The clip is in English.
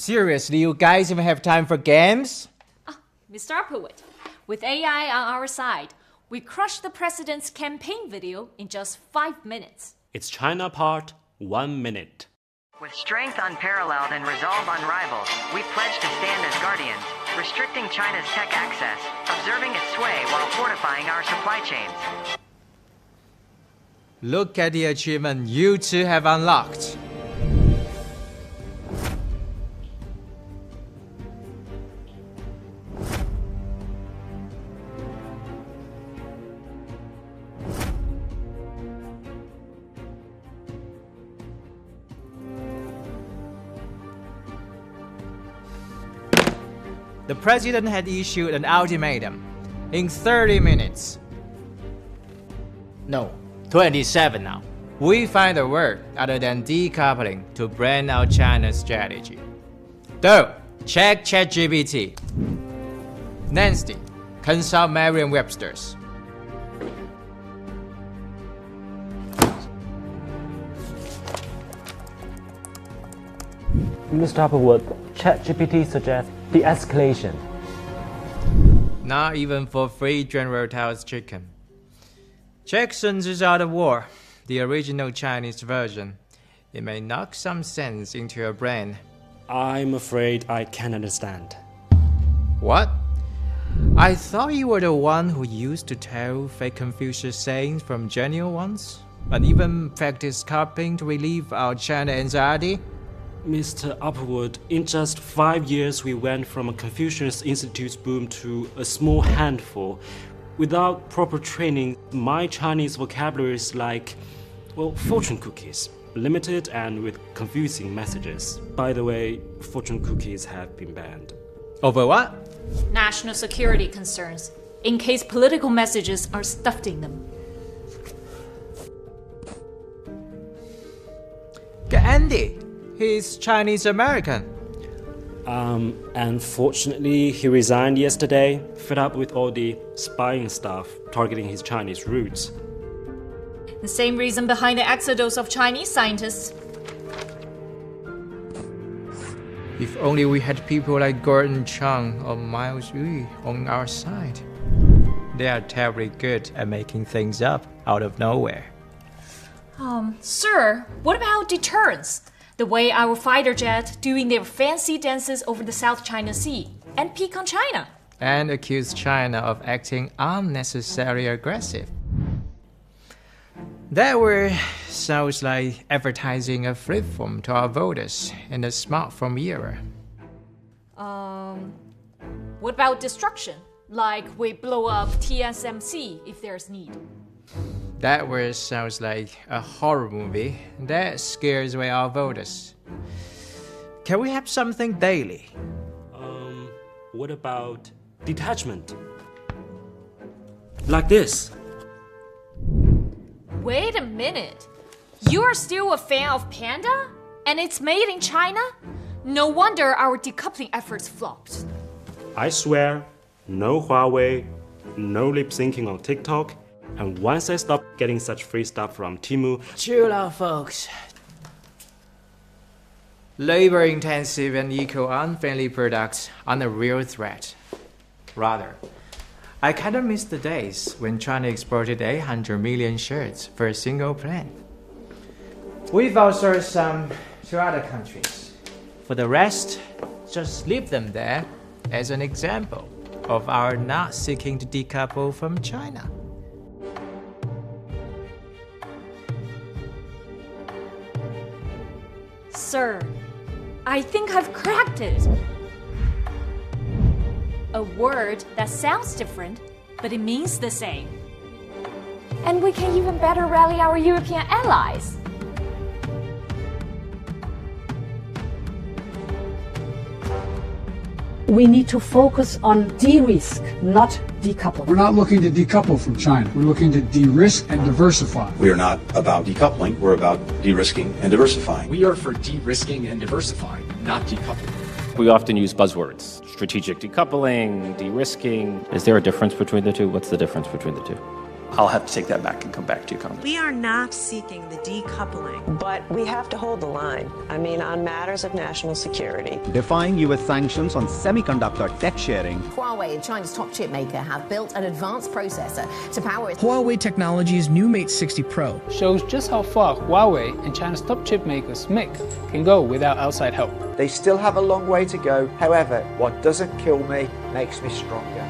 Seriously, you guys even have time for games? Mr. Upperwood, with AI on our side, we crushed the president's campaign video in just 5 minutes. It's China part 1 minute. With strength unparalleled and resolve unrivaled, we pledge to stand as guardians, restricting China's tech access, observing its sway while fortifying our supply chains. Look at the achievement you two have unlocked. The president had issued an ultimatum in 30 minutes. No, 27 now. We find a word other than decoupling to brand out China's strategy. Though, check ChatGPT. Nancy, consult Merriam-Webster's. Mr. Upperwood, ChatGPT suggests de-escalation. Not even for free General Tao's chicken. Jackson's is out of war, the original Chinese version. It may knock some sense into your brain. I'm afraid I can't understand. What? I thought you were the one who used to tell fake Confucius sayings from genuine ones, and even practice copying to relieve our China anxiety? Mr. Upperwood, in just 5 years we went from a Confucius Institute's boom to a small handful. Without proper training, my Chinese vocabulary is like, well, fortune cookies. Limited and with confusing messages. By the way, fortune cookies have been banned. Over what? National security concerns, in case political messages are stuffed in them. Get Andy. He's Chinese American. Unfortunately, he resigned yesterday, fed up with all the spying stuff targeting his Chinese roots. The same reason behind the exodus of Chinese scientists. If only we had people like Gordon Chang or Miles Yu on our side. They are terribly good at making things up out of nowhere. Sir, what about deterrence? The way our fighter jet doing their fancy dances over the South China Sea and peek on China. And accuse China of acting unnecessarily aggressive. That word sounds like advertising a flip phone to our voters in the smartphone era. What about destruction? Like we blow up TSMC if there's need. That word sounds like a horror movie that scares away our voters. Can we have something daily? What about detachment? Like this. Wait a minute. You are still a fan of Panda? And it's made in China? No wonder our decoupling efforts flopped. I swear, no Huawei, no lip syncing on TikTok, and once I stop getting such free stuff from Temu... Chill out, folks. Labor-intensive and eco-unfriendly products aren't a real threat. Rather, I kinda miss the days when China exported 800 million shirts for a single plane. We've outsourced some to other countries. For the rest, just leave them there as an example of our not seeking to decouple from China. Sir, I think I've cracked it. A word that sounds different, but it means the same. And we can even better rally our European allies. We need to focus on de-risk, not decouple. We're not looking to decouple from China. We're looking to de-risk and diversify. We are not about decoupling. We're about de-risking and diversifying. We are for de-risking and diversifying, not decoupling. We often use buzzwords. Strategic decoupling, de-risking. Is there a difference between the two? What's the difference between the two? I'll have to take that back and come back to your comment. We are not seeking the decoupling. But we have to hold the line. I mean, on matters of national security. Defying US sanctions on semiconductor tech sharing. Huawei, China's top chip maker, have built an advanced processor to power its... Huawei Technology's new Mate 60 Pro shows just how far Huawei and China's top chip maker SMIC can go without outside help. They still have a long way to go. However, what doesn't kill me makes me stronger.